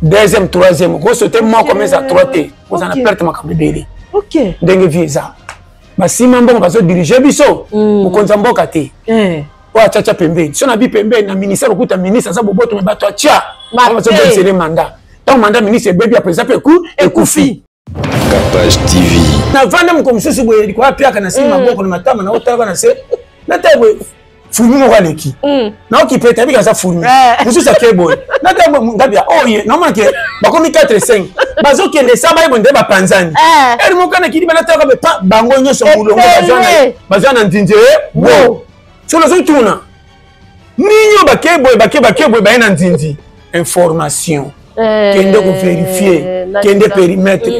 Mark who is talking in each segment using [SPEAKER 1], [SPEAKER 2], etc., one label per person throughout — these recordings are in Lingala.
[SPEAKER 1] deuxième troisième ko sauter moi comme ça 3T vous en perte makambo belé
[SPEAKER 2] OK
[SPEAKER 1] ndenge visa basima mbongo bazo diriger biso mukonza mboka te wa chacha pembeni so na bi pembeni na ministère okuta ministre za boboto me bato acha bazo donner mandat tant mandat ministre bebi après ça peut coup ekufi
[SPEAKER 3] Capage TV
[SPEAKER 1] na vanda mkomsusu boye kwa pia kana sima mboko na matama na otala na se na tebwe fumi mo waleki na okipeta bika za fumi mususu akeboy na tebwe ngabia oye na manke bakomi 4-5 bazo kende saba ibo ndeba panzani eri mo kana kidi bana taka be bango nyoso mulongo bazana ndinje wo so lozo tuna ninyo bakeboy ba ina ndindi information kende ko vérifier kende périmètre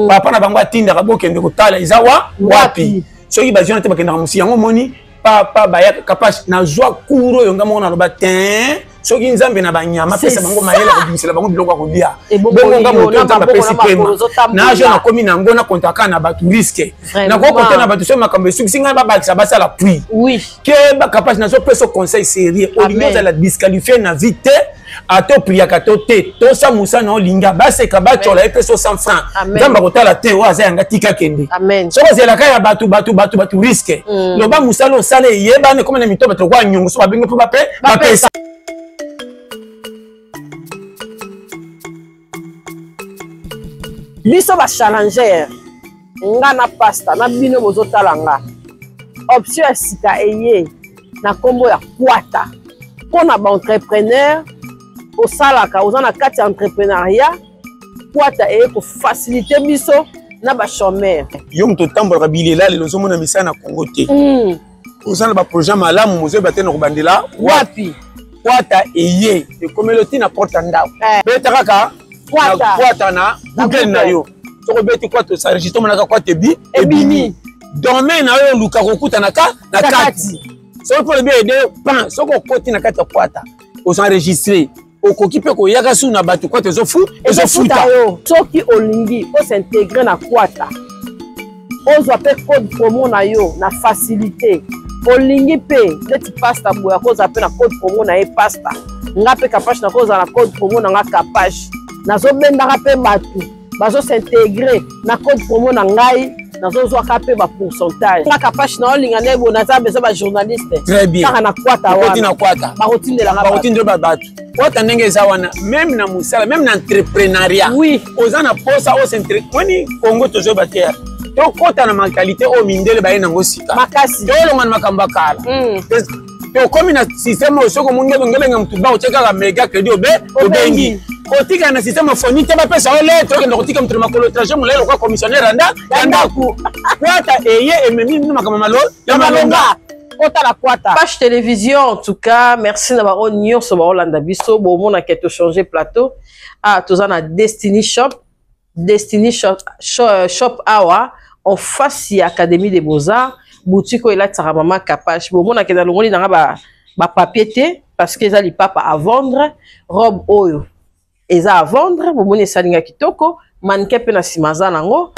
[SPEAKER 1] papa na bango atinda kabo kende ko tala izawa wapi so yi bazana te bakenda musi yango moni papa baya kapage na joie kuro yonga mona loba tin soki nzambe na banyama pesa bango mayela ko bimisela bango biloko ko lia bongo nga moto nzambe pesi pema na je na komi na ngona kontaka na batu risque na ko konta na batu so makambe suki singa ba bakisa basa la pluie
[SPEAKER 2] oui
[SPEAKER 1] ke ba kapage na so peso conseil sérieux olinga la disqualifier na vite ato priaka to te to sa musa na olinga baseka bachola e peso 100 francs nzamba kotala te wa za yanga tika kende so bazela kaya batu risque loba musa lo sale yeba ne comme na mito bato kwa nyungu so babenge po bape bapesa
[SPEAKER 2] biso ba challenger nga na pasta na bino bozotala nga option sika eye na kombo ya kwata pona ba entrepreneur osalaka ozana kati entrepreneuriat kwata eye ko faciliter biso na ba chômeur
[SPEAKER 1] yo mto tambola bilela le lozo mona misana Congo te ozana ba projet malamu mozo batena ko bandela
[SPEAKER 2] wapi
[SPEAKER 1] kwata eye e communauté na porta ndao beta kaka kwata na Google na yo soko beti kwata sa registre mona ka kwata bi ebini domaine na yo luka kokuta na kati soko pour bien aider pan soko koti na kati kwata osenregistrer okokipe ko yaka su na batu kwata ezofuta
[SPEAKER 2] yo soki olingi o s'intégrer na kwata ozwa pe code promo na yo na facilité olingi pe leti pasta boya koza pe na code promo na e pasta nga pe kapage na koza na code promo na nga kapage nazo bendaka pe batu bazo s'intégrer na code promo na ngai nazo zwaka pe ba pourcentage nga kapage na olinga nebo na za bezo ba journaliste
[SPEAKER 1] très bien
[SPEAKER 2] na kwata wana
[SPEAKER 1] na kwata
[SPEAKER 2] ba rotindela nga
[SPEAKER 1] ba rotindela batu kwata ndenge za wana même na musala même na entrepreneuriat
[SPEAKER 2] oui
[SPEAKER 1] ozana posa o centre wani Congo tozo batea to kota na ma qualité o mindele ba ina ngosika
[SPEAKER 2] makasi
[SPEAKER 1] to longa na makamba kala to komi na système o soko munge ngelenga mtu ba ocheka ga mega crédit obengi kotika na système phonique ba pesa o lettre ke ndokotika mtu makolo trajet mulelo kwa commissionnaire anda ku kwata eye ememi na makamba malo ya malonga
[SPEAKER 2] kota la kwata page télévision en tout cas merci na ba onyo so ba Olanda biso bo mona ke to changer plateau tozana Destiny Shop awa en face ya Académie des Beaux-Arts boutique ela tsara mama kapage bo mona ke na longoli na ba papier té parce que eza li papa à vendre robe oyo eza à vendre bo mona salinga kitoko mannequin pe na simaza nango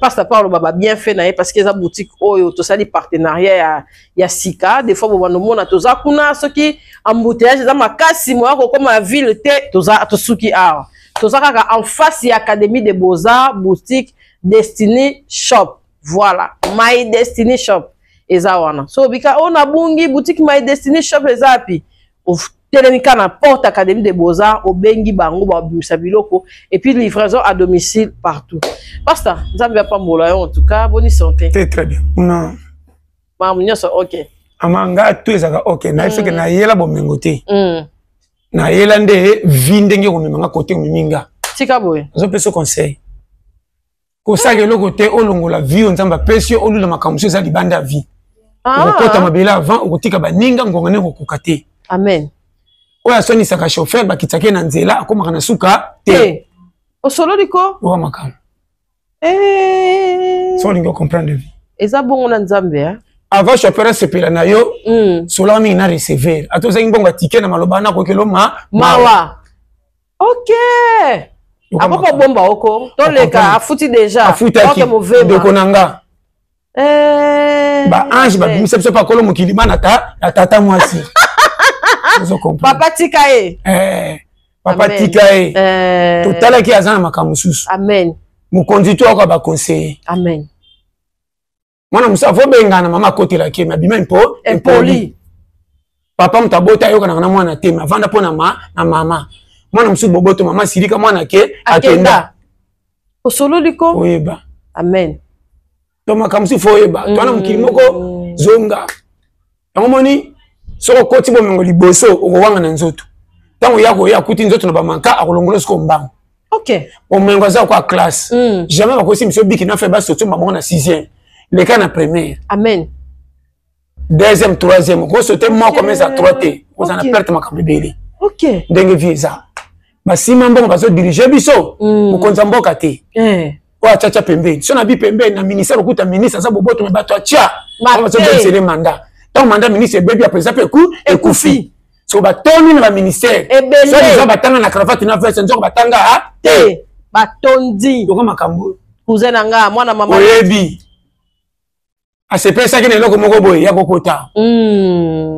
[SPEAKER 2] pasta parle baba bien fait na parce que eza boutique oyo to sali partenariat ya sika des fois bo bano mona toza kuna soki embouteillage eza makasi mo ko comme la ville té toza to suki awa toza kaka en face ya Académie des Beaux-Arts boutique Destiny Shop. Voilà, My Destiny Shop eza wana. So bika ona bungi boutique My Destiny Shop eza api. Telemika na porte Académie des Beaux-Arts au bengi bango ba bimisa biloko et puis livraison à domicile partout. Pasta, nzambe pa mbola en tout cas, bonne santé.
[SPEAKER 1] Très bien. Non.
[SPEAKER 2] Mamu nyoso OK.
[SPEAKER 1] Amanga tu ezaka OK, na ifeke na yela bomengo te. Na yela nde vindenge ko memanga côté miminga.
[SPEAKER 2] Tika boye.
[SPEAKER 1] Zo peso conseil. Ko sage loko te olongola vie nzamba pesio olula makamso za libanda vie. Okota mabela avant okotika baninga ngongane ko kokate.
[SPEAKER 2] Amen.
[SPEAKER 1] Oya soni saka chauffeur bakitake na nzela akomaka na suka te.
[SPEAKER 2] Osolo liko?
[SPEAKER 1] Wa makam. So lingo comprendre vie.
[SPEAKER 2] Eza bongo na nzambe hein.
[SPEAKER 1] Avant chauffeur sepela na yo, solo mi na recevoir. Atoza ngbonga ticket na maloba na ko kelo mawa.
[SPEAKER 2] OK. Aboko bomba oko. To leka afuti déjà.
[SPEAKER 1] OK movema. De konanga. Ba ange ba bimisepso pa kolo mokili bana ta tata mwasi.
[SPEAKER 2] Papa tika e.
[SPEAKER 1] papa tika e totala ki azana makamususu
[SPEAKER 2] amen
[SPEAKER 1] mukonzi to ko ba conseiller
[SPEAKER 2] amen
[SPEAKER 1] mwana musa fo bengana mama kotela ki mabima impoli papa mutabota yoka na mwana tema vanda pona na mama mwana musu boboto mama sirika mwana ke akenda
[SPEAKER 2] osolo liko
[SPEAKER 1] oyeba
[SPEAKER 2] amen
[SPEAKER 1] to makamusu fo oyeba to na mukili moko zonga ngomoni soko koti bo mengo liboso okowanga na nzoto tango yako ya kuti nzoto na bamanka akolongola siko mbango
[SPEAKER 2] OK
[SPEAKER 1] o mengo za kwa classe jamais bakosi monsieur biki na fait ba soto maman na 6e les cas na première
[SPEAKER 2] amen
[SPEAKER 1] deuxième troisième ko sote mo comme ça 3T on a perte makambe bele
[SPEAKER 2] OK
[SPEAKER 1] ndenge visa basima mbongo bazo diriger biso mukonza mboka te wa chacha pembe so na bi pembe na ministère okuta ministre za boboto me bato acha on va se donner le mandat tant mandat ministre bebi après ça peut ekufi so batoni na ba ministère so les batanga na cravate na veste nzoko batanga te
[SPEAKER 2] batondi
[SPEAKER 1] yoko makambo
[SPEAKER 2] cousin nga mwana mama
[SPEAKER 1] oyebi asepesa kene loko moko boye ya kokota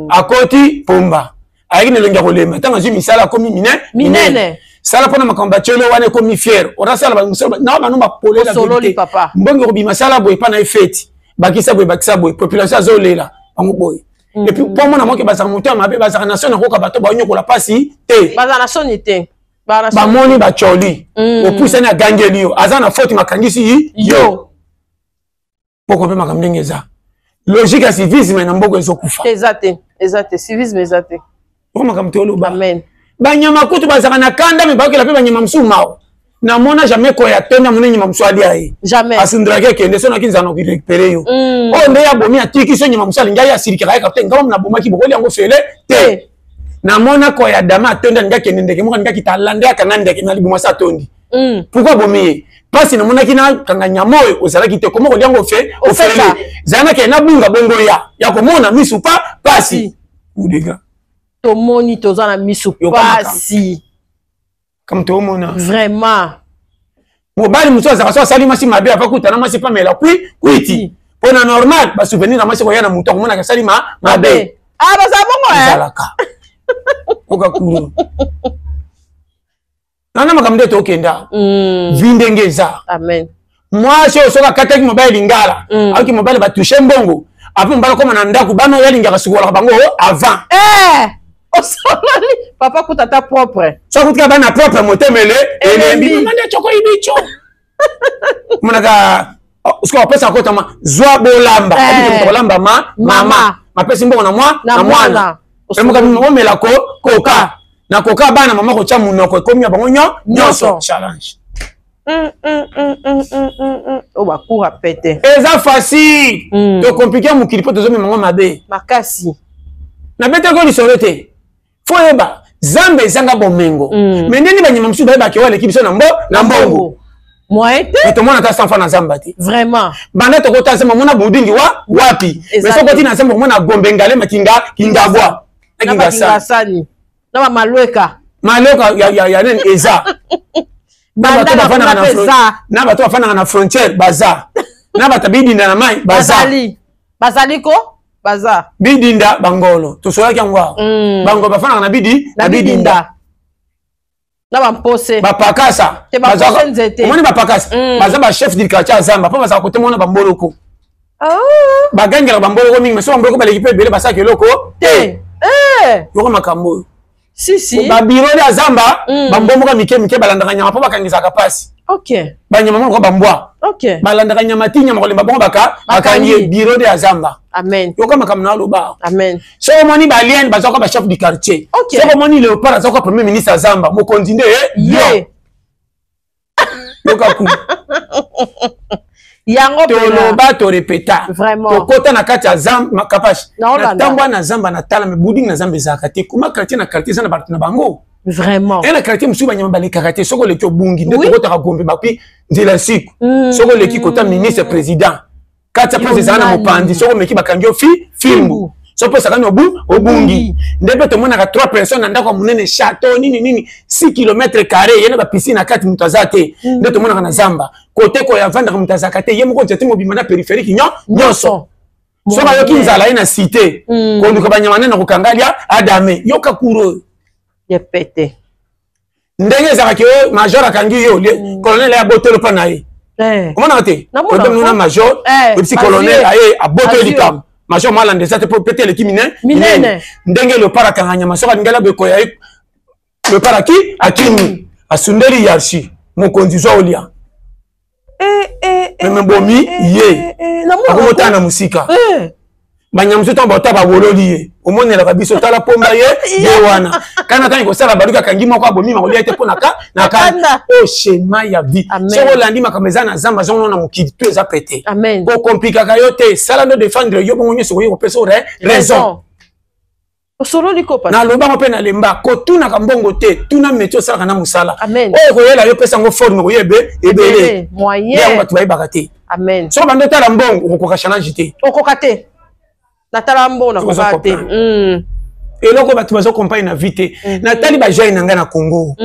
[SPEAKER 1] akoti pomba ayiki nelonga kolemba tanga ji misala komi minene sala pona makambo chelo wane komi fier ora sala ba musala na ba no ba polela
[SPEAKER 2] sololi papa
[SPEAKER 1] mbongo ko bimasala boye pa na fête bakisa boye population azolela bango boye et puis pour moi na moke bazaka moto mabe bazaka nation na koka bato ba nyokola pasi te
[SPEAKER 2] bazaka nation te
[SPEAKER 1] ba moni ba choli opusana na gangeli yo azana faute makangisi yo poko pe makamdengeza logique ya civisme na mboko ezokufa
[SPEAKER 2] exacte civisme exacte
[SPEAKER 1] poko makamtolo ba
[SPEAKER 2] amen
[SPEAKER 1] banyama kutu bazaka na kanda me bakela pe banyama msumao na mona jamais ko ya tonda mona nyama mswadi ai
[SPEAKER 2] jamais
[SPEAKER 1] asindrake kende sona kinza no récupérer yo o nde ya bomi atiki so nyama msali ngai ya sirikira ka te ngam na bomaki bokoli yango fele te na mona ko ya dama tonda ngake ndeke moka ngaki talande aka ndeke na libuma sa tondi pourquoi bomi pasi na mona kina kanga nyamoyo ozalaki te komo ko yango fe o fele zana ke na bunga bongo ya ko mona misu pa pasi udega
[SPEAKER 2] to moni to zana misu pasi
[SPEAKER 1] comme tout le monde
[SPEAKER 2] vraiment
[SPEAKER 1] mobali muso azaka sali masi mabe apakuta na masi pamela kwiti pona normal ba souvenir na masi ko yana muto komona ka sali mabe
[SPEAKER 2] baza bongo
[SPEAKER 1] zalaka oka kuro nana makamde to kenda vindengeza
[SPEAKER 2] amen
[SPEAKER 1] moi so soka kataki mobile lingala aki mobile ba toucher mbongo apo mbala koma na ndaku bano yalinga kasukola bango avant
[SPEAKER 2] osololi papa kutata propre
[SPEAKER 1] so kutika bana propre motemele elembi mande choko ibicho munaka usko pesa ko tama zwa bolamba abiko bolamba mama mapesi mbongo na mwana emuka momela koka na koka bana mama ko cha munoko ekomi bango nyoso challenge
[SPEAKER 2] o ba cour pété
[SPEAKER 1] eza facile to compliquer mukili po tozomi mango mabe
[SPEAKER 2] makasi
[SPEAKER 1] na bete ko lisolete foyeba zambe zanga bomengo meneni banyama msu ba ke wale kibiso na mbongo
[SPEAKER 2] moi te
[SPEAKER 1] to mona ta sanfa na zamba ti
[SPEAKER 2] vraiment
[SPEAKER 1] bana to ko ta sema mona budingi wapi mais soko tina sema mona gombe ngale makinga kingabwa
[SPEAKER 2] kinga sani na ba malweka
[SPEAKER 1] ya nen eza na bato bafana na frontière baza na bato bidinda na mai
[SPEAKER 2] bazali ko baza
[SPEAKER 1] bidinda bangolo tosolaki yango bango bafana na bidinda
[SPEAKER 2] na bampose
[SPEAKER 1] bapakasa omoni bapakasa baza ba chef du quartier zamba po bazaka kote mona bamboloko bagangela bamboloko mingi mais so bamboloko baleki mpe ebele basaka eloko te yoko makambo
[SPEAKER 2] si
[SPEAKER 1] ba biro ya zamba bambomoka mike balandaka nyama po bakangisaka pasi
[SPEAKER 2] OK
[SPEAKER 1] banyama moko bambwa
[SPEAKER 2] OK
[SPEAKER 1] balandaka nyama ti nyama kolemba bongo bakangi biro de ya zamba
[SPEAKER 2] amen
[SPEAKER 1] yoko makambo na loba
[SPEAKER 2] amen
[SPEAKER 1] so moni balien bazaka ba chef du quartier so moni léopard azaka premier ministre zamba mokonzi nde yo yoka ku
[SPEAKER 2] yango
[SPEAKER 1] toloba to repeta
[SPEAKER 2] vraiment
[SPEAKER 1] kota na kati ya zamba kapashi na tambwa na zamba na tala me buding na zamba ezaka te kuma quartier na quartier sana bato na bango
[SPEAKER 2] vraiment
[SPEAKER 1] et na quartier musu banyama baleka te soko leki obungi nde tokota ka gombe bapi nzela siku soko leki kota ministre président kati ya président na mopandi soko meki bakangi filmu soko sakani obungi nde pe tomonaka 3 personnes na ndako munene château nini 6 km² yena ba piscine na kati mutu azate nde tomonaka na zamba kote ko ya vanda mutu azaka te ye moko nzete mobima na périphérique nyonso so ba yoki nzala ye na cité ko nduka banyama na kokangalia adame yoka kuro
[SPEAKER 2] ye pété
[SPEAKER 1] ndenge za ke major akangi yo colonel ya botelo pa na ye comment on te on a major et puis colonel aye a botelo likam major mala ndeza te pour péter l'équipe minene ndenge le para kanganya masoka ngala beko ya le para ki akimi asundeli yarshi mokonzi zo olia même bomi ye akomota na musika banyamuso to bota ba wololi ye omonela kabiso tala pomba ye wana kana tani ko sala baluka kangi moko abomi makoli ete pona ka na kana o schéma ya vie soko landi makameza na zamba zongo na mokili to eza pété ko compliquer ka yo te sala no défendre yo bongo nyeso ko peso raison
[SPEAKER 2] osolo liko
[SPEAKER 1] na loba mo pe na lemba ko tuna ka mbongo te tuna meto sala kana musala o ko yela yo pesa ngo forme ko yebe ebele
[SPEAKER 2] moyen
[SPEAKER 1] ya ko tubai bakate
[SPEAKER 2] amen
[SPEAKER 1] so bando tala mbongo ko ka challenge te
[SPEAKER 2] okokate natala mbona ko fate
[SPEAKER 1] eloko batu bazo compagne na vite natali ba jeune nanga na Congo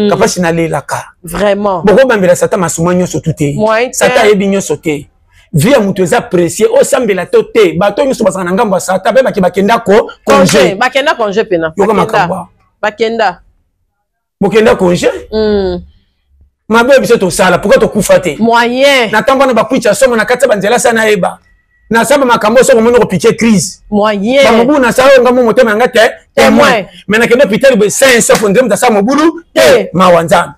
[SPEAKER 1] kapasi na lelaka
[SPEAKER 2] vraiment
[SPEAKER 1] boko bambela sata masuma nyoso tuté sata yebi nyoso te via mutu eza précieux o sambela to te bato nyoso basanga ngambo sata be bakenda ko congé
[SPEAKER 2] bakenda congé pena
[SPEAKER 1] yoka makamba
[SPEAKER 2] bakenda
[SPEAKER 1] bokenda congé mabe biso to sala pourquoi to kufa te
[SPEAKER 2] moyen
[SPEAKER 1] natamba na bakwicha somo na katsa banzela sana eba na saba makambo soko mono ko piquer crise
[SPEAKER 2] moyen
[SPEAKER 1] ba mobu na sawo ngamo motema ngate témoin mais na kendo piquer be 500 fondre mta sa mobulu te mawanza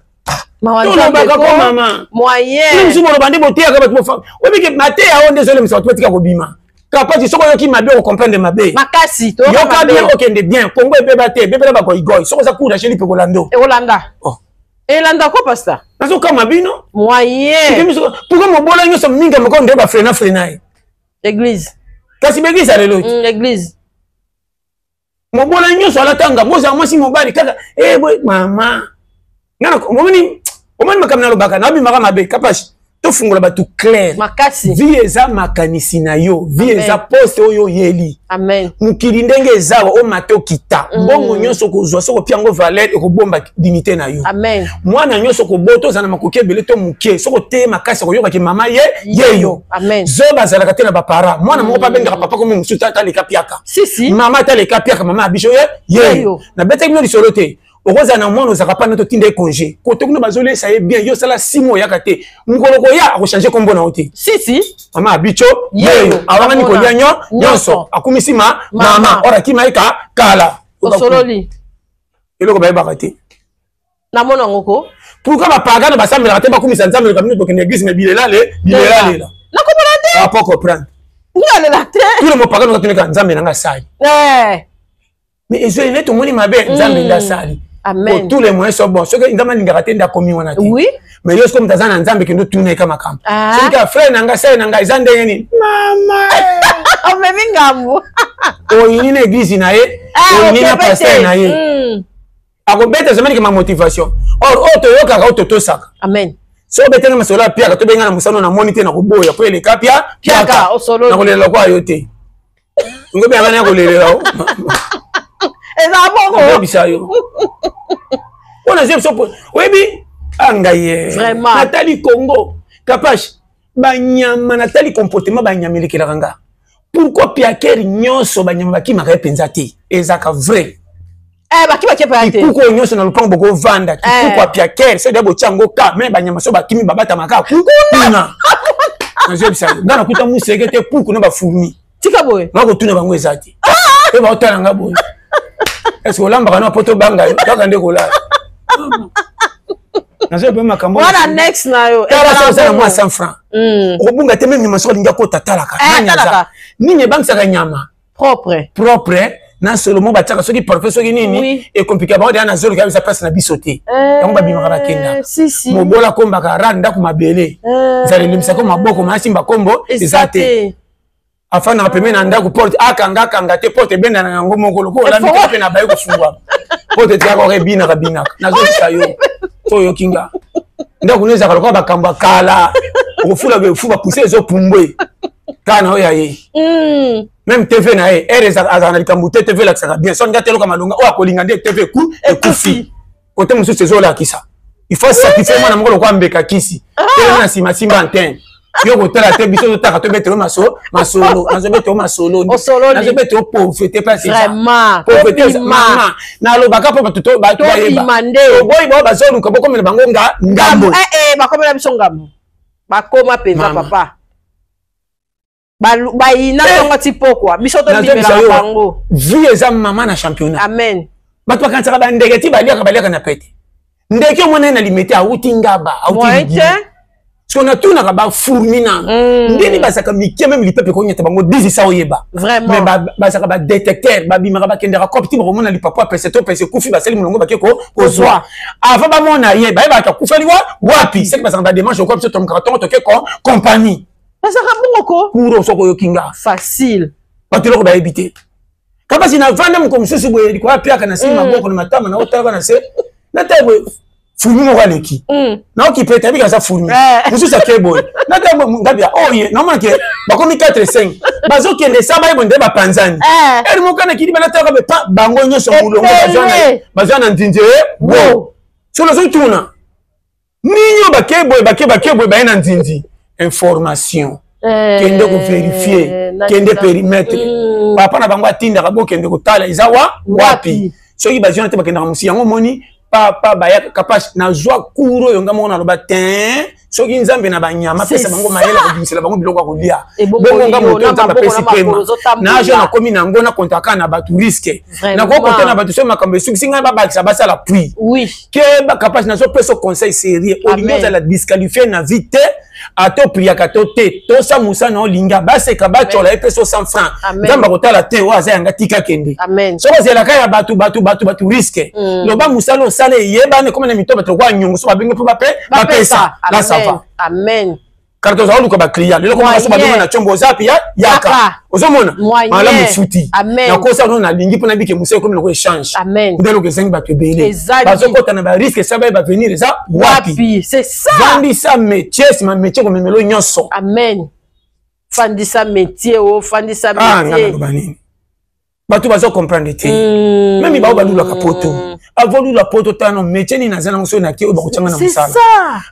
[SPEAKER 2] ko
[SPEAKER 1] mama
[SPEAKER 2] moyen
[SPEAKER 1] ni msumo bandi botia ka batu fa obike mate ya onde zole msa automatique ko bima kapati soko yoki mabe ko comprendre mabe
[SPEAKER 2] makasi to
[SPEAKER 1] yo ka bien okende bien Congo ebeba te bebela ba ko igoi soko za kura cheli pe ko lando
[SPEAKER 2] e olanda elanda ko pasta
[SPEAKER 1] nazo kama bino
[SPEAKER 2] moyen
[SPEAKER 1] pourquoi mobola nyoso minga moko ndeba frena
[SPEAKER 2] église
[SPEAKER 1] kasi l'église à l'élo
[SPEAKER 2] l'église
[SPEAKER 1] mobola nyoso alatanga moza mwasi mobali kaka mama ngana omoni makamna lobaka na bimaka mabe kapashi to fungola batu clair
[SPEAKER 2] makasi
[SPEAKER 1] vie eza makanisi na yo vie eza poste oyo yeli
[SPEAKER 2] amen
[SPEAKER 1] mukili ndenge eza o mato kita bongo nyoso kozwa soko piango valeur e ko bomba dignité na yo
[SPEAKER 2] amen
[SPEAKER 1] mwana nyoso ko boto zana makoke bele to muke soko te makasi ko yoka ki mama yeyo
[SPEAKER 2] amen
[SPEAKER 1] zo bazala katena ba para mwana moko pa benga papa ko mu suta ta le kapiaka
[SPEAKER 2] si
[SPEAKER 1] mama ta le kapiaka mama abisho yeyo na bete kino lisolo te okoza na mwana ozaka pa na to tinde congé ko to kuno bazole ça est bien yo sala 6 mois yakate ngolo ko ya ko changer kombo na ote
[SPEAKER 2] si
[SPEAKER 1] mama abicho yeyo awanga ni ko nyanyo nyonso akumisi mama ora kimaika kala
[SPEAKER 2] osololi
[SPEAKER 1] eloko ba bakate
[SPEAKER 2] na mona ngoko
[SPEAKER 1] pourquoi ba paga na basambela te bakumisa nzambe ka mino to kende église mais bilela
[SPEAKER 2] na ko bolande
[SPEAKER 1] a pas comprendre
[SPEAKER 2] ngale la te
[SPEAKER 1] tout le monde paga no ka nzambe na ngasali mais ezeli neto moni mabe nzambe nda sali
[SPEAKER 2] amen
[SPEAKER 1] tous les moyens sont bons ce que ndama lingaka te nda komi wana te
[SPEAKER 2] oui
[SPEAKER 1] mais yo comme tazana nzambe kendo tuna ka makamba c'est que frère nanga sai nanga izande yeni mama
[SPEAKER 2] o me mingambo
[SPEAKER 1] o yini na église na ye o yini na pasteur na ye ako beta zamani ke ma motivation or auto yoka ka auto to saka
[SPEAKER 2] amen
[SPEAKER 1] so beta na masola pia to benga na musano na monite na koboya po ele kapia
[SPEAKER 2] piaka o solo
[SPEAKER 1] na kolela kwa yo te ngobe abana ko lelela o
[SPEAKER 2] eza bongo
[SPEAKER 1] bisayo on a so webi angaye
[SPEAKER 2] vraiment
[SPEAKER 1] Nathalie Congo kapash banyama Nathalie comportement banyamelekela kanga pourquoi piaker nyonso banyama bakima ka penza te ezaka vrai
[SPEAKER 2] bakima ke pa te
[SPEAKER 1] kuko nyonso na lupango boko vanda kuko piaker c'est d'abo chango ka mais banyama so bakimi babata maka kuna nazo bisayo ngana kuta musekete kuko na ba fourmi
[SPEAKER 2] tika boye
[SPEAKER 1] ngako tuna bango ezati e ba otala ngabo est-ce que lamba kana poto banga toka ndeko la nazo pe makambo
[SPEAKER 2] wana next na yo
[SPEAKER 1] tala ça moi 100 francs obunga te même maso linga ko tatalaka nyanza ninye bank saka nyama propre na seulement bataka soki parfait soki nini et compliqué ba na zolo ka bisa passe na bisoté yango ba bimaka bakenda mobola komba ka randa ku mabele zali limisa ko maboko masimba kombo ezate afin na pemena ndako porte akanga te porte benda na ngo mokolo ko la mika pe na baye ko fungwa porte tia ko rebina na zo sayo to yo kinga ndako neza ka ba kamba kala ko fula be fuba pousser zo pumbwe kana oya ye même TV na ye ereza azana likambuté TV la saka bien son ngatelo ka malonga o akolinga nde TV ku ekufi kote musu sezo la kisa il faut sacrifier mwana mokolo kwa mbeka kisi tena na simba antenne yo kotala te biso totaka tobetelo masolo nazobetelo masolo nazobetelo pauvreté place
[SPEAKER 2] vraiment
[SPEAKER 1] pauvreté mama nalobaka mpo bato bayeba oboyi bao bazoluka bokomela bango ngambo
[SPEAKER 2] bakomela biso ngambo bakoma penza papa bayina tongo ti pokwa biso tobimela bango
[SPEAKER 1] vie eza mama na championnat
[SPEAKER 2] amen
[SPEAKER 1] bato bakanisaka bandeke ti baliaka na pete ndeke omona na limete awuti ngaba awuti parce qu'on a tout na fourmi na ndeni basaka mike même lipepe ko nyata bango 10 sa oyeba
[SPEAKER 2] vraiment
[SPEAKER 1] mais basaka ba détecteur ba bimaka ba kendera kopti ba mona lipapa pese to pese kufi baseli mulongo bakeko kozwa avant ba mona yeba ba ka kufeli wapi c'est que basaka ba démarche ko pese to mkarton to ke compagnie
[SPEAKER 2] basaka bongo ko
[SPEAKER 1] kuro soko yokinga
[SPEAKER 2] facile
[SPEAKER 1] batelo ko ba ebité kaba sina vanda mko msusu boye ko apia kana sima boko na matama na otala na se na tebe fumi mo waleki na okipeta bika za fumi musu sa keboy na tebe ngabia oye na manke bakomi 4 5 bazo kende saba yebo ndeba panzani eri mo kana kidi bana taka be pa bango nyoso mulongo bazana ndinje wo solo zo tuna ninyo bakeboy ba ina ndinji information kende ko vérifier kende périmètre papa na bango atinda ka bo kende ko tala izawa wapi soki bazona te bakenda musi yango moni papa baya kapasi na joie kuro yonga mo na loba tin soki nzambe na banyama pesa bango mayela ko bimisela bango biloko kolia bongo nga moto nzamba pesi pema na je na komi na ngona kontaka na batu risque na ko konta na batu so makambe suki singa ba bakisa basa la pluie
[SPEAKER 2] oui
[SPEAKER 1] ke ba kapasi na so peso conseil sérieux olinga la disqualifier na vite ato priaka to te to sa musa na olinga baseka bachola epeso 100 francs nzamba kotala te o aza yanga tika kende so bazela kaya batu risque loba musa lo sale yeba ne comme na mito bato kwa nyongo so babenge po bapesa la sava
[SPEAKER 2] amen
[SPEAKER 1] karto za oluka ba client lelo koma so babenge na chombo zapi yaka ozomona mala mufuti na kosa no na lingi pona bike musa comme le échange ndelo ke zengi bato belé bazo kota na ba risque ça va venir ça wapi
[SPEAKER 2] c'est ça
[SPEAKER 1] vandi ça métier c'est ma métier comme melo nyonso
[SPEAKER 2] amen fandi ça métier o fandi ça métier
[SPEAKER 1] bato bazo comprendre te même ba balula kapoto avolu la poto tano métier ni nazana ngoso na ke o bakochanga na musala
[SPEAKER 2] c'est ça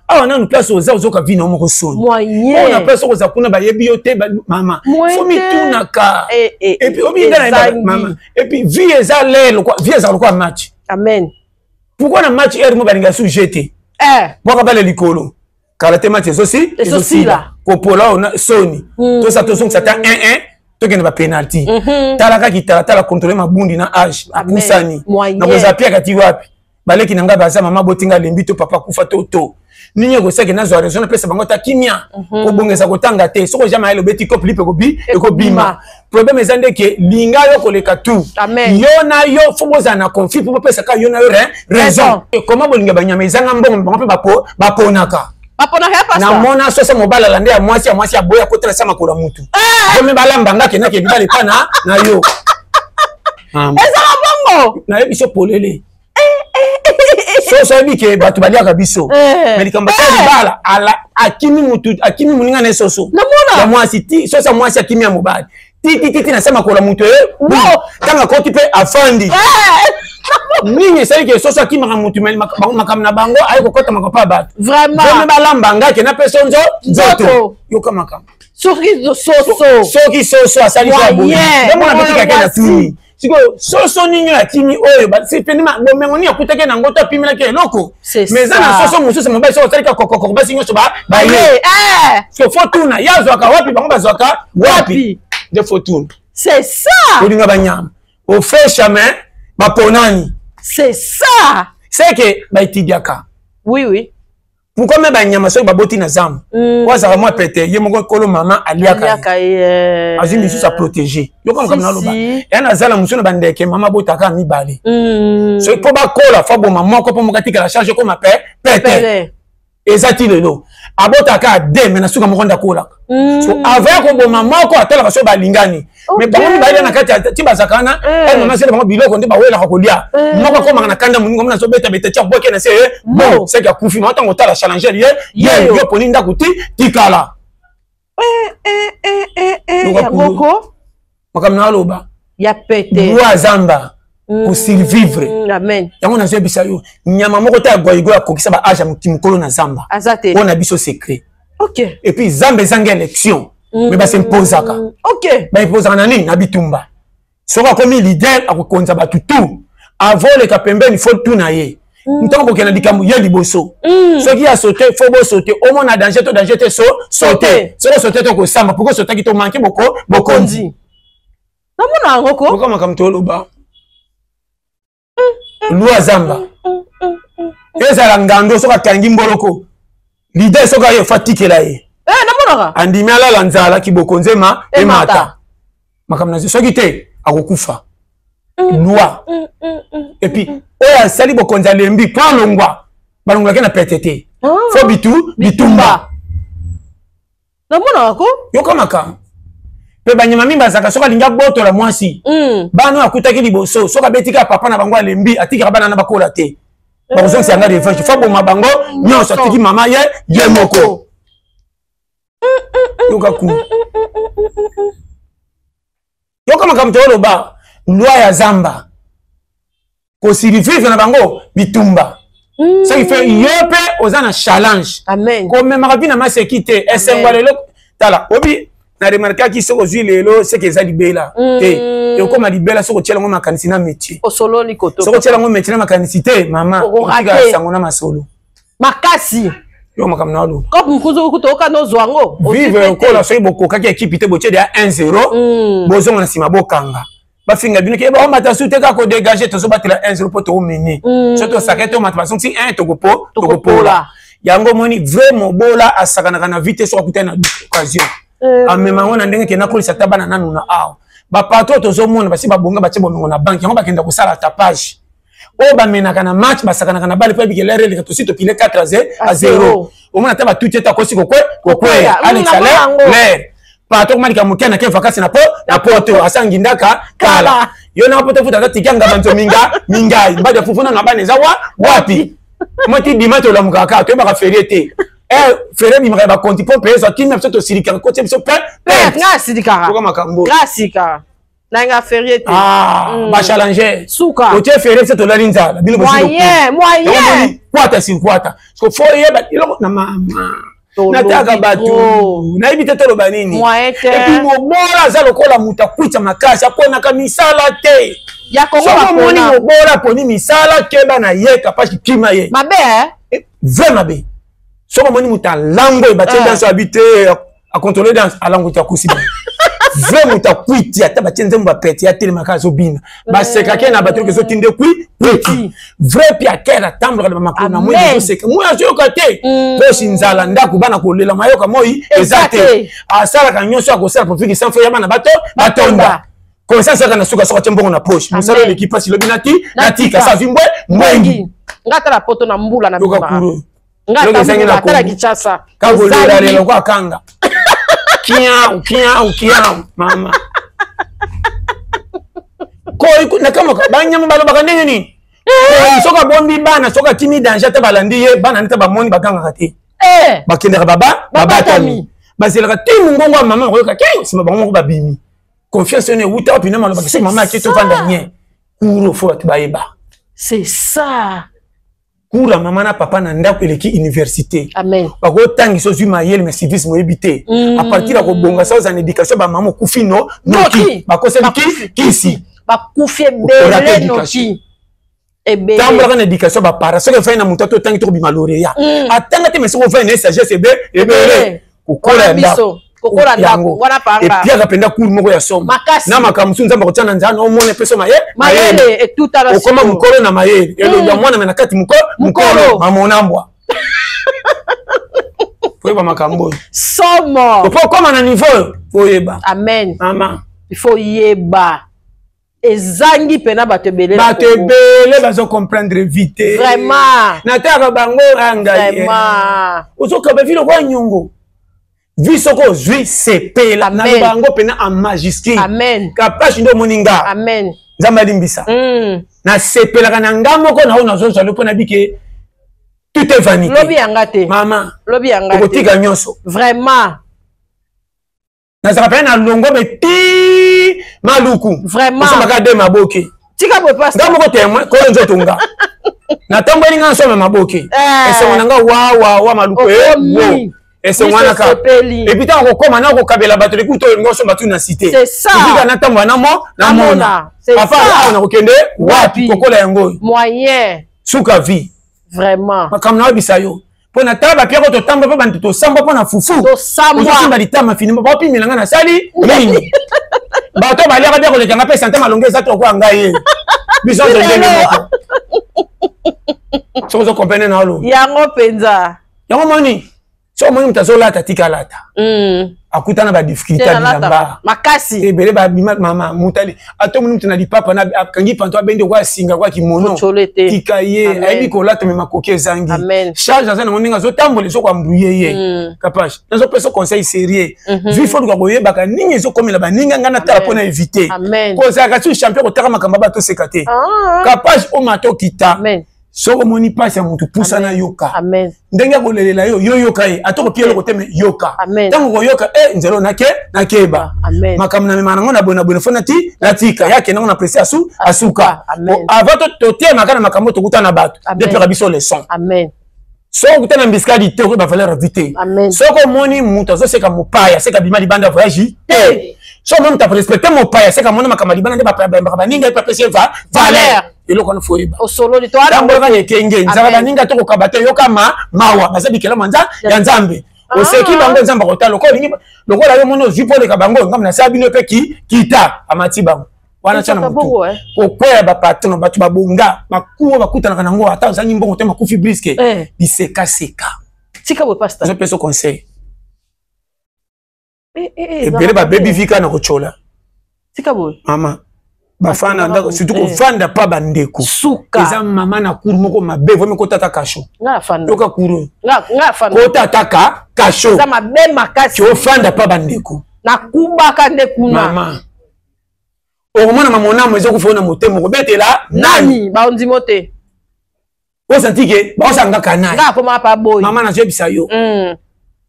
[SPEAKER 1] ah na place oza ka vina mo kosoni
[SPEAKER 2] moyen
[SPEAKER 1] on a place oza kuna ba yebi yote mama faut mi tunaka et puis obi dana mama et puis vie eza lelo quoi vie eza quoi match
[SPEAKER 2] amen
[SPEAKER 1] pourquoi na match er mo balinga sujete boka bale likolo kala te match aussi là kopola on soni to ça to son ça ta 1-1 toke na ba penalty talaka kitala contrôler mabundi na age apusani na kozapia kati wapi baleki nanga baza mama botinga lembi to papa kufa to ninyo ko seke na zo raison na pesa bango ta kimia ko bongeza kotanga te soko jamais ele beti ko plipe ko bima problème ezande ke linga yo ko leka tout yo na yo foboza na conflit pour pesa ka yo na yo raison comment bolinga banyama ezanga mbongo bango pe baponaka na mona sosa mobala lande ya mwasi aboya kotela sama kola mutu gomi balambanga ke na ke bibale pana na yo
[SPEAKER 2] eza bongo
[SPEAKER 1] na yebi so polele so bike batu baliaka biso medikamba bala ala akimi mutu akimi muninga na soso ya mwasi ti sosa mwasi akimi ya mobali ti na sama kola mutu tanga koti pe afandi nini c'est que soso akimaka mutu makam na bango ayi kokota makapa batu
[SPEAKER 2] vraiment
[SPEAKER 1] gomi balambanga ke na peso nzoto yoka makam soki soso asali kwa boyi ndemona bitika ke na tuni siko soso ninyo ya kimi oyo c'est pendima bomengo ni akutake na ngoto apimela ke loko mais za na soso mususu mobali so salika kokoko basi nyosho ba ye so fortuna yazwaka wapi bango bazwaka wapi de fortune
[SPEAKER 2] c'est ça
[SPEAKER 1] olinga banyama au fait chemin baponani
[SPEAKER 2] c'est ça
[SPEAKER 1] c'est que baitidiaka
[SPEAKER 2] oui
[SPEAKER 1] pourquoi même banyama so baboti na zamu kwa za moi pété ye moko kolo mama aliaka azimi sous à protéger yo comme na loba et na zala muso na bandeke mama botaka mi bale so ko ba kola fa bo mama ko po mokatika la charge ko ma pété ezati lelo abotaka de mena suka mokonda kola so avec ko bo mama ko atala so balingani mais bango ba na kati tibazakana mama sele bango biloko nde ba wela ko lia moko ko mangana kanda muningo mna so beta beta tia boke na se bon c'est que kufi mata ngotala challenger yo poni ndaku tikala
[SPEAKER 2] ngoko
[SPEAKER 1] makamna loba
[SPEAKER 2] ya pété
[SPEAKER 1] roi zamba pour survivre
[SPEAKER 2] amen
[SPEAKER 1] yango na zebi sayo nyama moko ta goigo ya kokisa ba age mukolo na zamba
[SPEAKER 2] azate
[SPEAKER 1] on a biso secret
[SPEAKER 2] Ok.
[SPEAKER 1] Et puis Zambé zanga élection. Mais bah c'est imposaka.
[SPEAKER 2] Ok.
[SPEAKER 1] Bah imposaka na nini na bitumba. Soka comme leader akokonza ba tout. Avant le kapembe il faut tout na ye. Ntango kena dikamu ye liboso. Ceux qui a sauté faut bo sauter. Au moins na danger te sauter. Soko sauter to ko samba pourquoi sauter ki to manquer bokondi.
[SPEAKER 2] Na mona ngoko.
[SPEAKER 1] Pourquoi makamto loba. Loi Zamba. Ezala ngando soka kangi mboloko. Leader soka ye fatikela ye.
[SPEAKER 2] Na mona.
[SPEAKER 1] Andimi ala lanzala ki bokonzema emata. Makamna soki te akokufa. Loi. Et puis oya sali bokonza lembi kwa longwa. Balongwa ke na PTT. Fo bitumba.
[SPEAKER 2] Na mona ngoko.
[SPEAKER 1] Yoko maka. Pe banyama mimba zaka soka linga boto la mwasi. Bano akutaki liboso soka betika papa na bango lembi atika bana na bakola te. Bakozo sanga de fête fa boma bango nyonso atiki mama ye moko. Yoka ku. Yoka makamtolo ba loi ya Zamba. Ko sirifika na bango bitumba. Ça qui fait yope ozana challenge.
[SPEAKER 2] Amen.
[SPEAKER 1] Comme maravina masekite esengwa lelo tala obi na remarquer ki soko zui lelo c'est que ça libela. Et comme libela soko tshela ngo makanisi na métier.
[SPEAKER 2] O solo ni koto.
[SPEAKER 1] Soko tshela ngo métier na makanisi te mama. Okiga sango na masolo.
[SPEAKER 2] Makasi.
[SPEAKER 1] Yo makamna lo.
[SPEAKER 2] Ko mkuzo kutoka no zwango.
[SPEAKER 1] Vive ko la soyi bokoka ki équipe te boche de 1-0. Bozongo na sima bokanga. Ba finga bino ke ba mata sute ka ko dégager to so batela 1-0 pour to mener. Surtout sakete mata ba sonti 1 to pola. Yango moni vraiment bola asakana kana vite so akutana occasion. Amema ngona ndenge ke na kolisa tabana nanu na aw. Ba patro to zo mona basi ba bonga ba chebo ngona bank yango bakenda ko sala tapage. O ba menaka na match basakana kana bali pe bikelere le to sito pile 4-0. O mona taba tout eta ko siko kwe Alex Alain. Patro malika mukena ke vacances na poto asangi ndaka kala. Yo na poto futa tikanga banzo mingai mbade fufuna ngabane za wapi. Moti dimato la mukaka to ba feriete. Fere mi mreba konti po peso kimna pso to sirika ko tse pe
[SPEAKER 2] nga sirika
[SPEAKER 1] ko makambo
[SPEAKER 2] klasika nanga feriete
[SPEAKER 1] ba challenger
[SPEAKER 2] suka
[SPEAKER 1] o tse fere se to la linza la bilo
[SPEAKER 2] moyen
[SPEAKER 1] kwata si kwata so fo ye ba ilo na mama nataka batu na ibite to lo banini et puis mo bora za lokola muta kucha makasi apona ka misala te
[SPEAKER 2] ya kongo ba
[SPEAKER 1] moni mo bora poni misala ke ba na ye kapasi kima ye
[SPEAKER 2] mabe
[SPEAKER 1] vraiment be soko moni muta lango e batie dans habiter à contrôler dans à lango ta kusiba vraiment ta kwiti ata batie nzembo ba peti ya tele makazo bina ba seka ke na batoko zo tinde kwiti vrai pia kera tambla na makona mo zo seka mo azo kate to sinzala ndaku bana kolela mayoka moi ezate asala ka nyonso akosala pour fiki sans fo ya bana batonda comme ça ça kana suka soka mbongo na poche musalo l'équipe si lobinati natika sa vimbwe mwengi
[SPEAKER 2] ngata la poto na mbula na mbula
[SPEAKER 1] Ngata sengina ko
[SPEAKER 2] Kinshasa
[SPEAKER 1] kabolera lelo kwa kanga kiao mama ko na kama banyama balo bakandenge ni soka bombi bana soka timi danger ta balandi ye bana nita ba moni bakanga kati bakendera baba tami bazelaka timu ngongo mama ko ka ke sima bango ba bimi confiance ne wuta pina malo bakise mama ke to vanda nye kuro fo atbayeba
[SPEAKER 2] c'est ça.
[SPEAKER 1] Kura mama na papa na ndako eleki université.
[SPEAKER 2] Amen.
[SPEAKER 1] Bako tangi so zui mayele mais civisme oyebite. A partir ko bonga sa en éducation ba maman kufino noki. Bako se kisi.
[SPEAKER 2] Ba kufie bele noki. Ebe.
[SPEAKER 1] Tambla na éducation ba para so ke fa na mutato tangi to bimalore ya. Atanga te mais so fa na sagesse ebe. Kokola ndako.
[SPEAKER 2] Kokola ndako wana panga.
[SPEAKER 1] Et puis akapenda kuru moko ya soma. Na makamsu nzamba kotia na nzana o mone peso
[SPEAKER 2] mayele et tout à la
[SPEAKER 1] okoma mukolo na mayele elo ya mwana na kati mukolo mamonambwa Faut makambo
[SPEAKER 2] somo
[SPEAKER 1] faut koma na niveau faut yeba
[SPEAKER 2] amen
[SPEAKER 1] mama
[SPEAKER 2] il faut yeba ezangi pena batebele
[SPEAKER 1] bazo comprendre vite
[SPEAKER 2] vraiment
[SPEAKER 1] nataka bango anga
[SPEAKER 2] vraiment
[SPEAKER 1] usoka be vilo kwa nyungu visoko zui sepela na bango pena en magistrat
[SPEAKER 2] amen
[SPEAKER 1] kapashi ndo moninga
[SPEAKER 2] amen
[SPEAKER 1] nzamba limbisa na sepela kana ngamo ko na ona zo zalo pona bike tout est vanité
[SPEAKER 2] lobi yangate
[SPEAKER 1] mama
[SPEAKER 2] lobi yangate
[SPEAKER 1] kotika nyonso
[SPEAKER 2] vraiment
[SPEAKER 1] na zaka na longo beti maluku
[SPEAKER 2] vraiment
[SPEAKER 1] ça maka de maboke
[SPEAKER 2] tika bo passe
[SPEAKER 1] ngamo ko témoin ko nzoto nga na tamboli nga so maboke ese monanga wa maluku Et c'est moi là. Et puis tant qu'on comme on a kabela bato les couteaux ngo so batu na cité.
[SPEAKER 2] C'est ça.
[SPEAKER 1] Puis na tambo na mona.
[SPEAKER 2] C'est ça.
[SPEAKER 1] On a okende wapi kokola yango.
[SPEAKER 2] Moyen.
[SPEAKER 1] Suka vie.
[SPEAKER 2] Vraiment.
[SPEAKER 1] Comme na bisayo. Pona taba pia ko to tamba pa bantu to samba pona fufu.
[SPEAKER 2] To samba.
[SPEAKER 1] Ko simba litama finima ba pi milanga na sali. Nini. Ba to ba lia ba ko le kanga pe santé malonge za to ko ngaye. Biso zo ngene. So zo comprendre na lo.
[SPEAKER 2] Yango penza.
[SPEAKER 1] Yango moni. So moni mtazola tatika lata. Akutana ba difficulté bilamba.
[SPEAKER 2] Makasi.
[SPEAKER 1] Ebele ba bima mama mutali. Ato moni mtana di papa na kangi panto abende kwa singa kwa kimono. Tikaye. Aibi ko lata me makoke zangi. Charge za na moninga zo tambole so kwa mbruye ye. Kapage. Nazo peso conseil sérieux. Vu faut ko boye baka ningi zo komela ba ninga ngana tala pona éviter. Ko za ka su champion ko taka makamba ba to sekate. Kapage o mato kita.
[SPEAKER 2] Amen.
[SPEAKER 1] Soko moni pasi ya mutu pusa na yoka.
[SPEAKER 2] Amen.
[SPEAKER 1] Ndenga kolelela yo yoka ye. Atoko pielo koteme yoka.
[SPEAKER 2] Amen.
[SPEAKER 1] Tango ko yoka nzelo nakeba.
[SPEAKER 2] Amen.
[SPEAKER 1] Makamna memana ngona bona fona ti natika yake nango na presse asuka.
[SPEAKER 2] Amen.
[SPEAKER 1] Avato totie makana makambo to kutana bato. De pera biso leçon.
[SPEAKER 2] Amen.
[SPEAKER 1] Soko kutana mbiskadi te ko ba valeur vite.
[SPEAKER 2] Amen.
[SPEAKER 1] Soko moni mutu zo seka mopaya seka bima libanda voyage. So même ta respecter mopaya seka mona makamali bana de ba ninga pa pese valeur. Eloko na foiba
[SPEAKER 2] osolo ni toala
[SPEAKER 1] ngambo kanye kenge nzala baninga to kokabate yoka mawa basabi kela manza ya nzambe oseki bango nzamba kota lokola yo mono zipo le kabango ngam na sabino pe kita amati bango wana chana mutu kokweya ba patron batu babonga makuwa bakutana kana ngo ata zanyi mbongo te makufi briske biseka seka
[SPEAKER 2] tika we pastor
[SPEAKER 1] je peso conseil bele ba baby vika na kochola
[SPEAKER 2] tika bo
[SPEAKER 1] mama bafana ndako surtout ko fanda pa bandeko
[SPEAKER 2] suka
[SPEAKER 1] eza mama na kuru moko mabe vome ko tata kasho
[SPEAKER 2] nga fanda
[SPEAKER 1] yoka kuru
[SPEAKER 2] nga fanda
[SPEAKER 1] ko tata kasho
[SPEAKER 2] za mabe makasi
[SPEAKER 1] ko fanda pa bandeko
[SPEAKER 2] na kubaka nde kuna
[SPEAKER 1] mama o mona mamona mo ezo kufona motemo ko betela nani
[SPEAKER 2] ba ondimo te
[SPEAKER 1] o santike ba osanga kanai
[SPEAKER 2] nga koma pa boy
[SPEAKER 1] mama na jebisa yo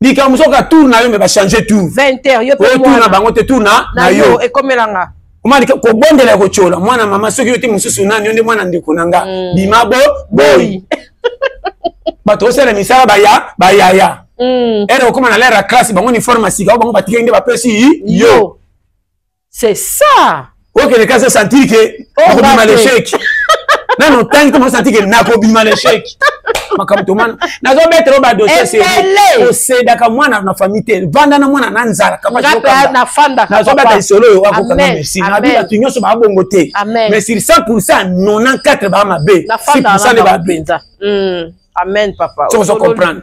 [SPEAKER 1] dika musoka tour na yo me ba changer tour
[SPEAKER 2] 20h yo pe
[SPEAKER 1] tour na bango te tour na yo
[SPEAKER 2] e komelanga
[SPEAKER 1] Umani ko bondela ko chola mwana mama soki yote mususu nani onde mwana ndeko nanga bimabo boy bato osela misala bayaya ere okoma na lera classe bango ni pharmacie ka bango batika inde ba pesi yo
[SPEAKER 2] c'est ça
[SPEAKER 1] OK le cas c'est sentir que on bima l'échec non tant que on sentir que na ko bima l'échec makamto mana nazo mettre ba dossier c'est oseda ka mwana na famille te vanda na mwana na nzala ka
[SPEAKER 2] pas na fanda
[SPEAKER 1] nazo bata isolo yo wako kana merci na bi batu nyonso ba bongo te mais sur 100% 94 ba mabe 6% ba benza
[SPEAKER 2] amen papa
[SPEAKER 1] tu vas comprendre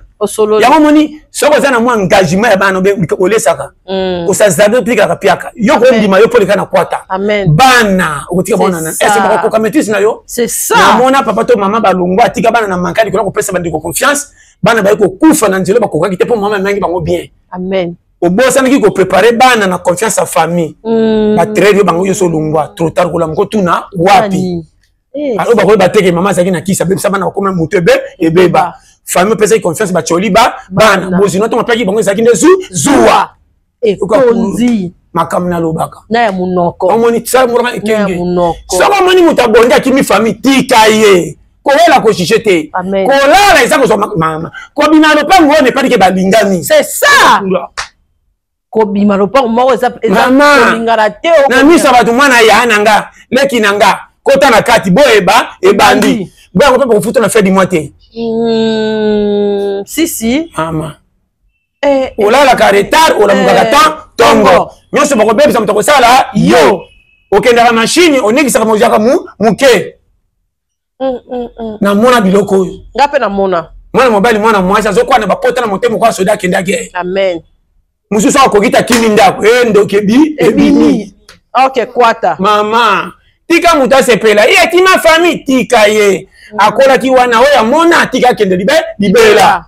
[SPEAKER 1] ya moni soko za na mwa engagement ya bana be olesaka ko sa zabe plika ka piaka yo ko ndima yo polika na kwata bana okotika bana na est ba ko kametis na yo
[SPEAKER 2] c'est ça
[SPEAKER 1] na mona papa to mama balongwa tika bana na mankadi ko pesa bandi ko confiance bana ba ko kufa na nzelo ba ko kakite po mama mengi bango bien
[SPEAKER 2] amen
[SPEAKER 1] obosa niki ko préparer bana na confiance à famille ba trade bango yo so longwa trop tard ko la mko tuna wapi alors ba ko ba teke mama zaki na kisa be bana ko ma mutebe ebeba famille pesa confiance ba choli bana bozino to mapaki bango zaki ndezu zuwa
[SPEAKER 2] e konzi
[SPEAKER 1] makamna lobaka
[SPEAKER 2] na ya munoko
[SPEAKER 1] omoni tsa mura ekenge saba moni mutabonda kimi famille tikaye ko wela ko chichete ko lala isa ko mama ko bina lo pango ne pas que balingani
[SPEAKER 2] c'est ça ko bima lo pango mo eza lingara te
[SPEAKER 1] na misa batu mwana ya nanga leki nanga kota na kati boeba ebandi boya ko pepe ko futa na fait du moitié
[SPEAKER 2] si
[SPEAKER 1] ama olala ka retard ola mukaka tongo nyonso bako bebisa mutako sala yo okenda ka machine onekisa ka mojaka muke na mona biloko oyo
[SPEAKER 2] ngape na mona
[SPEAKER 1] mwana mobali mwana mwasi azokwana bakota na motemo kwa soda kendake
[SPEAKER 2] amen
[SPEAKER 1] mususu akokita kimi ndako ndoke ebini
[SPEAKER 2] OK kwata
[SPEAKER 1] mama tika muta sepela ye tima famille tika ye akola ki wana oya mona tika kende libela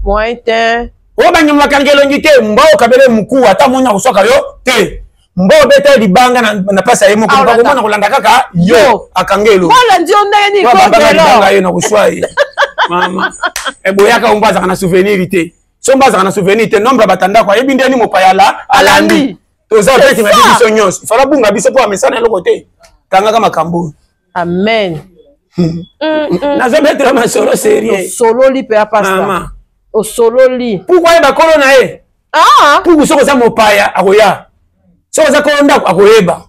[SPEAKER 2] moite
[SPEAKER 1] o banyama kangelo ngite mbao kabele mkuu ata mona kusoka yo te mbao beta libanga na pasa yemo ko ko mona kolanda kaka yo akangelo
[SPEAKER 2] wala ndio ndeni ko
[SPEAKER 1] libanga yo na kuswai mama eboyaka umbaza kana souvenir te sombaza kana souvenir te nombre batanda kwa yebi ndeni mopayala alandi toza peti ma biso nyos fala bunga biso po amesana loko te tanga kama kambu
[SPEAKER 2] amen
[SPEAKER 1] nazo mettre ma solo sérieux
[SPEAKER 2] solo li pe apasta
[SPEAKER 1] mama
[SPEAKER 2] Osololi.
[SPEAKER 1] Pourquoi il va colonner?
[SPEAKER 2] Ah!
[SPEAKER 1] Pour ça, ça mopaya, akoya. Ça, ça colonda, akoyeba.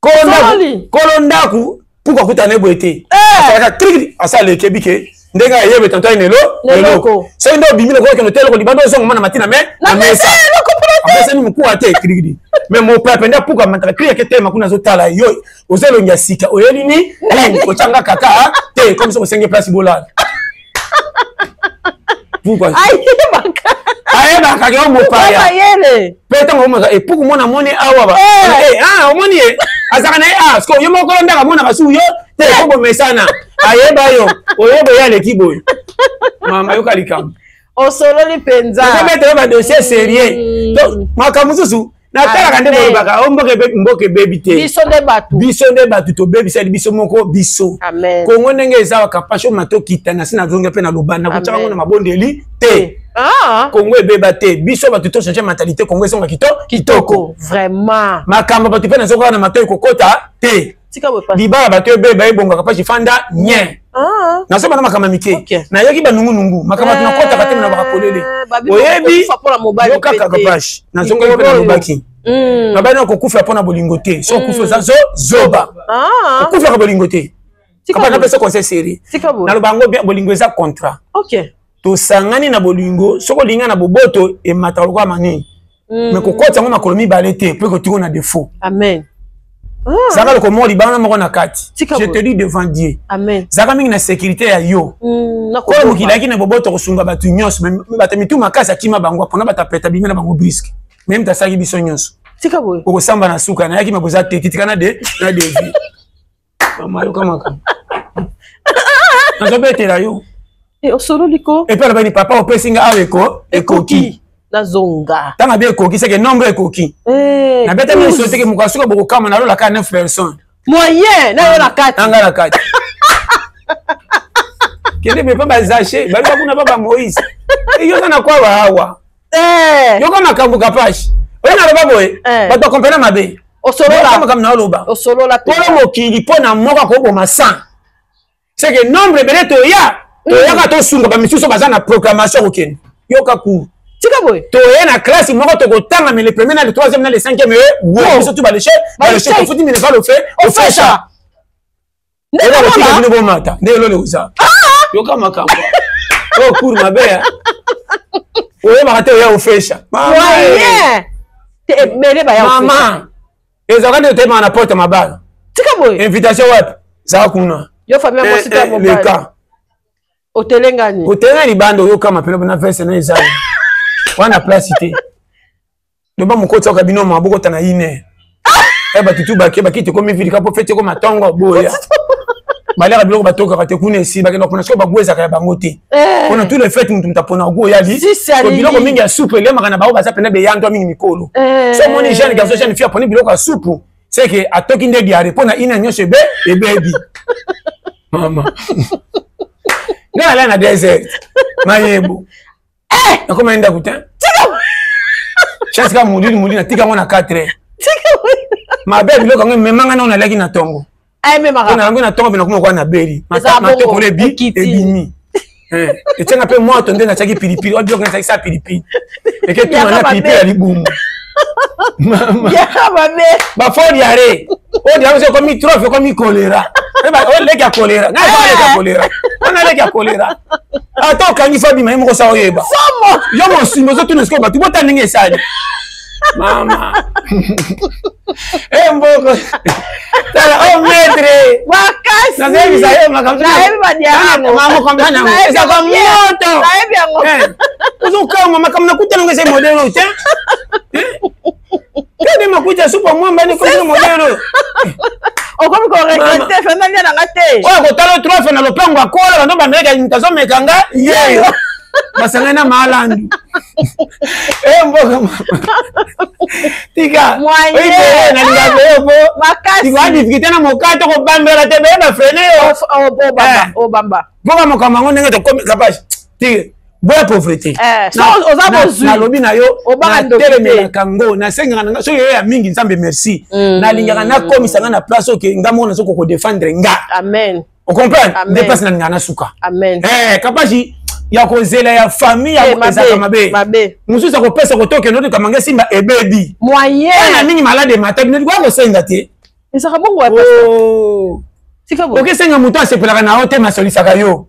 [SPEAKER 1] Kolondaku, pourquoi vous t'en boité? Ça, cric, à ça, le kebike. Ndenga yebe tanto inelo. C'est une bimile ko que l'hôtel ko libando so ngana matina mais.
[SPEAKER 2] Na mesa,
[SPEAKER 1] c'est nous ko ate cric. Mais mon père penda pourquoi mantaka cric que tema kuna zotala yo. Ozelo nyasika, oyelini, ochanga kaka, te comme ça au 5 place bola. Pourquoi? Aïe, bah, quand on me parle, peut-être on me et pour moi, on est à Waba. Ah, on est à Zarana, parce que yo mon colonel à mon abassou, yo, t'es comme Messana. Aïe, bah, yo, oye, les kiboy. Maman, yo, kalikam.
[SPEAKER 2] On solo les penza.
[SPEAKER 1] Je vais mettre un dossier sérieux. Donc, ma kamusu, na tala kande mo baka, on mboke baby te. Biso de batu to baby c'est biso moko biso.
[SPEAKER 2] Amen.
[SPEAKER 1] Kongo ndenge ezawa kapasho mato kitana sina zonga pe na lobanda ko tsaka ngona mabondeli te.
[SPEAKER 2] Ah,
[SPEAKER 1] Congo et Bébé, biso ba tuto changer mentalité Congo sont kitoko
[SPEAKER 2] vraiment
[SPEAKER 1] makamba ba tupe na zoko na mato kokota te
[SPEAKER 2] tika bo pas
[SPEAKER 1] liba ba te bébé bonga kapasi fanda nye na so bana makamba mike na yoki ba nungu makamba tuna kota kate na ba kolele oyebi yo kaka kapasi na zongo pe na lobaki na bana ko kufa pona bolingo te so kufa za zoba kufa ka bolingo te kapana na pesa conseil série na lobango bien bolingo eza contrat.
[SPEAKER 2] OK.
[SPEAKER 1] To sangani na bolingo soko linga na boboto e mataloko mani mais kokota ngo makolomi balete pe ko tiko na défaut.
[SPEAKER 2] Amen.
[SPEAKER 1] Zaka ko moli bana moko na kati. Je te dis devant Dieu.
[SPEAKER 2] Amen.
[SPEAKER 1] Zaka mingi na sécurité ya yo. Ko mukilaki na boboto ko sunga batu nyonso mais batamitu makasa kima bangwa pona batapeta bimi na bango brisque. Même ta saki biso nyonso.
[SPEAKER 2] Tika boy.
[SPEAKER 1] Ko samba na suka na yaki maboza te titikana de na devi. Mama yo kama ka. Na zobete la yo.
[SPEAKER 2] Et au solo liko.
[SPEAKER 1] Et puis le papa au pesinga aveko ekoki
[SPEAKER 2] na zonga.
[SPEAKER 1] Tanga bien ekoki c'est que nombre ekoki. Na beta mi sauter que mukasuka boko kama na la 9 personnes.
[SPEAKER 2] Moyen na la 4.
[SPEAKER 1] Anga la 4. Kende me papa zaché, bali ba kuna baba Moïse. Et yo na kwa hawa. Yo kama kambuka pashi. Oye na loba boy. Ba to comprendre mabe.
[SPEAKER 2] Au solo la.
[SPEAKER 1] Kama na loba.
[SPEAKER 2] Au solo la.
[SPEAKER 1] Polo mokili pona moka ko boma 100. C'est que nombre beleto ya Toyaka to sunga ba misuso bazana proclamation okene. Yoka ku.
[SPEAKER 2] Tika boy.
[SPEAKER 1] Toye na classe moko to kotanga mais le premier na le troisième na le cinquième ouais surtout ba le chef ko futi mine va le faire au fait ça. Ne ba tika bino bomata. Ne lo le uza. Yoka makamba. Oh cour ma belle. Oye ba te ya au fait ça.
[SPEAKER 2] Ouais. Te mele ba ya au fait.
[SPEAKER 1] Maman. Ezaka de te na porte ma balle.
[SPEAKER 2] Tika boy.
[SPEAKER 1] Invitation wap. Za kuna.
[SPEAKER 2] Yo famille mo sita mo balle. Otelengani.
[SPEAKER 1] Otelengani bando yo kama pena na verse na ezali. Wana place ité. Loba mukota ka bino maboko tana ine. Eba tutu ba kite komi vili kapo fete ko matongo boya. Balera biloko batoka ka te kuna si ba kena kuna so ba gweza ka bango te. Kuna tous les fêtes mutu tapona go ya li. Ko biloko mingi ya soupe le makana ba baza pena be yanto mingi mikolo. So moni jeune garçon jeune fille pona biloko ya soupe. C'est que atoki ndegi ya repona ina nyoshe be e baby. Mama. Nga la na desert. Mayebo. Na koma enda kuta. Chance ka muli na tika mona 4. Ma bebe biloko ngo memanga na laki na tongo.
[SPEAKER 2] Ai memanga.
[SPEAKER 1] Na ngo na tongo bina kuma na beri. Ma te kole bi ebimi. Et tena pe moi tonde na chaki pilipili. Obi ko na chaki sa pilipili. Et que tu na pilipili ali bumu. Mama.
[SPEAKER 2] Ya mabe.
[SPEAKER 1] Ba fo diare. O diare se komi trop komi choléra. O leki ya choléra. Na ba leki ya choléra. On leki ya choléra. Ato kangi fabi mai moko sa oyeba.
[SPEAKER 2] Somo.
[SPEAKER 1] Yo mo simo zo tunesko ba tu bota ninge sali. Mama. Mboko. Tala o maître.
[SPEAKER 2] Wakasi.
[SPEAKER 1] Na zebi sa yo makamza.
[SPEAKER 2] Na hebi badiamo.
[SPEAKER 1] Mama komba na. Esa kwa moto.
[SPEAKER 2] Na hebi yango.
[SPEAKER 1] Uzo kama makamna kutana ngese modelo te. Kede makuta super mwamba ni kwa modelo.
[SPEAKER 2] Okomi ko regrette fena nya na ngate.
[SPEAKER 1] Oya ko talo trofe na lopango akola ndo ba meka ntazo mekanga. Yeyo. Basanga na malandu. Mboko. Tika. Oye na ngabebo.
[SPEAKER 2] Makasi.
[SPEAKER 1] Tika difficulté na mokato ko bambela te be ba frene yo.
[SPEAKER 2] O bamba.
[SPEAKER 1] Boka mokama ngo ndenge to komi capage. Tika. Boya pauvreté. Na lobi na yo. Na telemela kango na senga na so yo ya mingi nzambe merci. Na lingaka na komisanga na place oke ngamo na soko ko défendre nga.
[SPEAKER 2] Amen.
[SPEAKER 1] On comprend? Dépasse na ngana suka.
[SPEAKER 2] Amen.
[SPEAKER 1] Kapaji ya kozela ya famille ya ezaka mabe mususu akopesa kotoke noti kamanga simba ebebi
[SPEAKER 2] moyen
[SPEAKER 1] na mingi malade mata bino kwa kosenga te
[SPEAKER 2] ezaka bongo ya pasta tika bo
[SPEAKER 1] okesenga mutu asepelaka na yo te masolisaka yo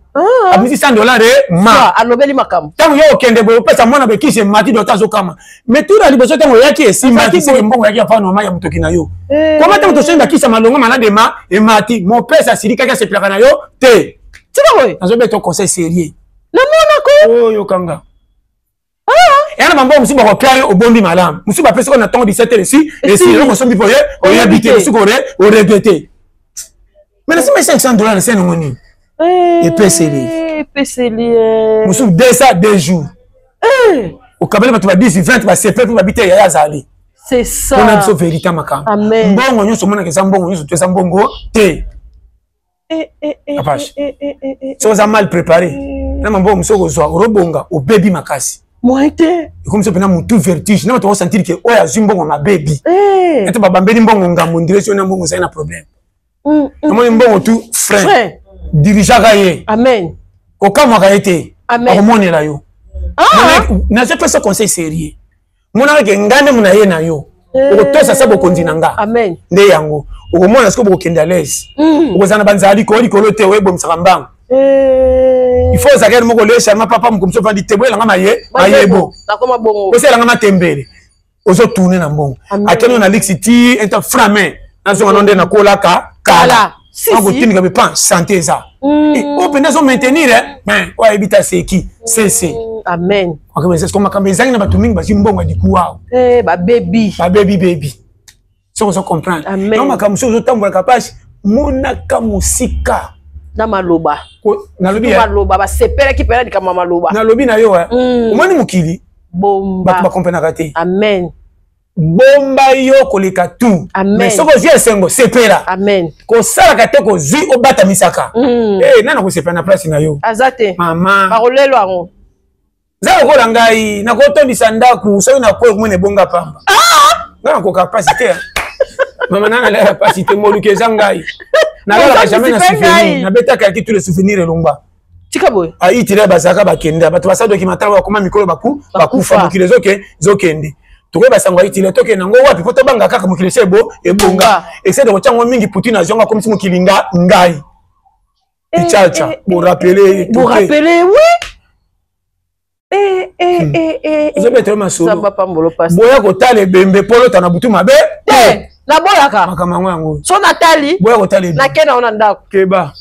[SPEAKER 1] abisi $100 ma
[SPEAKER 2] alobeli makambo
[SPEAKER 1] tango yo okende boye opesa mwana bekisi emati do tazokama mais tula liboso tango oyaki esimba kiseke mbongo yaki afana oma ya motoki na yo koma tango tosenga kisa malongo malade ma emati mopesa asilika asepelaka na yo te
[SPEAKER 2] tika boye
[SPEAKER 1] nazobeta conseil sérieux
[SPEAKER 2] namonako
[SPEAKER 1] oyo kanga yana mambo musuba ko pya yo obombi malamu musuba pesa ko na tango 17 ici et si yo kosombi poye oyabite musuko o regretter mais c'est $500 c'est non ni et peseli musuba 2 jours au kabele batu ba 10 20 ba CP pour habiter ya zali
[SPEAKER 2] c'est ça
[SPEAKER 1] on a besoin vérité makam mbongo nyonso mona keza mbongo nyonso tesa mbongo te so za mal préparé na mambo musoko zo robonga o baby makasi
[SPEAKER 2] moite
[SPEAKER 1] comme ça pena mutu vertige na to sentir que oya zimbongo ma baby ete babambeli mbongo ngambo direction na mbongo ça na problème amoni mbongo tu frère dirigeant gaye
[SPEAKER 2] amen
[SPEAKER 1] ko kama ka été
[SPEAKER 2] amen
[SPEAKER 1] omoni la yo na je fais ce conseil sérieux mona ke ngane muna ye na yo otosa sabo konzinanga
[SPEAKER 2] amen
[SPEAKER 1] nde yango okomona siko bokende à l'aise okozana banzali ko likolo te webo msakambanga il faut ça moko le chama papa mkomso vandi tebo elanga mayebo
[SPEAKER 2] nakoma bongo
[SPEAKER 1] ko selanga matembele ozo tourner na mbongo akeno na lixiti enta frame na zonga nonde na kolaka kala on continue comme pas santé ça et open zo maintenir ben wa ebita seki c'est
[SPEAKER 2] amen
[SPEAKER 1] ok c'est comme kamezangi na batu mingi basi mbongo dikuwa
[SPEAKER 2] ba baby
[SPEAKER 1] so on comprendre non makamso zo tambola kapasi monaka musika
[SPEAKER 2] na maloba
[SPEAKER 1] nalobi
[SPEAKER 2] maloba ba sepela ki pela dikama maloba
[SPEAKER 1] nalobi na yo omoni mukili
[SPEAKER 2] bomba
[SPEAKER 1] batu ba comprendre kate
[SPEAKER 2] amen
[SPEAKER 1] bomba yo koleka tout mais soko zi esengo sepela
[SPEAKER 2] amen
[SPEAKER 1] ko sala kate ko zi obata misaka nana ko sepela na place na yo
[SPEAKER 2] azate
[SPEAKER 1] mama
[SPEAKER 2] parolelo ango
[SPEAKER 1] za ko la ngai na ko tondisa ndaku so na ko mwene bonga pamba nana ko capacité mama nana la capacité moluke zangai na la jamais na souvenir na beta kaki tous les souvenirs elongba
[SPEAKER 2] tika boy
[SPEAKER 1] ai tire bazaka bakenda bato basa documentaire wa koma mikolo bakufa mukile zokende tokoye basango ai tire toke nango wapi poto banga kaka mukile sebo ebonga essaie de rechango mingi putina zonga comme si mukilinga ngai ichacha vous rappelez
[SPEAKER 2] oui
[SPEAKER 1] zobetelo masolo boya kotala bembe polo tana butu mabe
[SPEAKER 2] na boyaka
[SPEAKER 1] makamango yango
[SPEAKER 2] so natali
[SPEAKER 1] boya kotala
[SPEAKER 2] na kena ona ndako
[SPEAKER 1] keba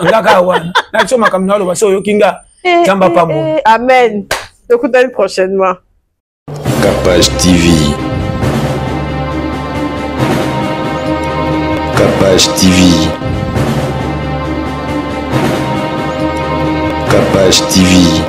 [SPEAKER 1] ngaka wana na so makamna lo baso yokinga zamba pambo
[SPEAKER 2] amen écoutez prochainement
[SPEAKER 3] Capage TV. Capage TV. Capage TV.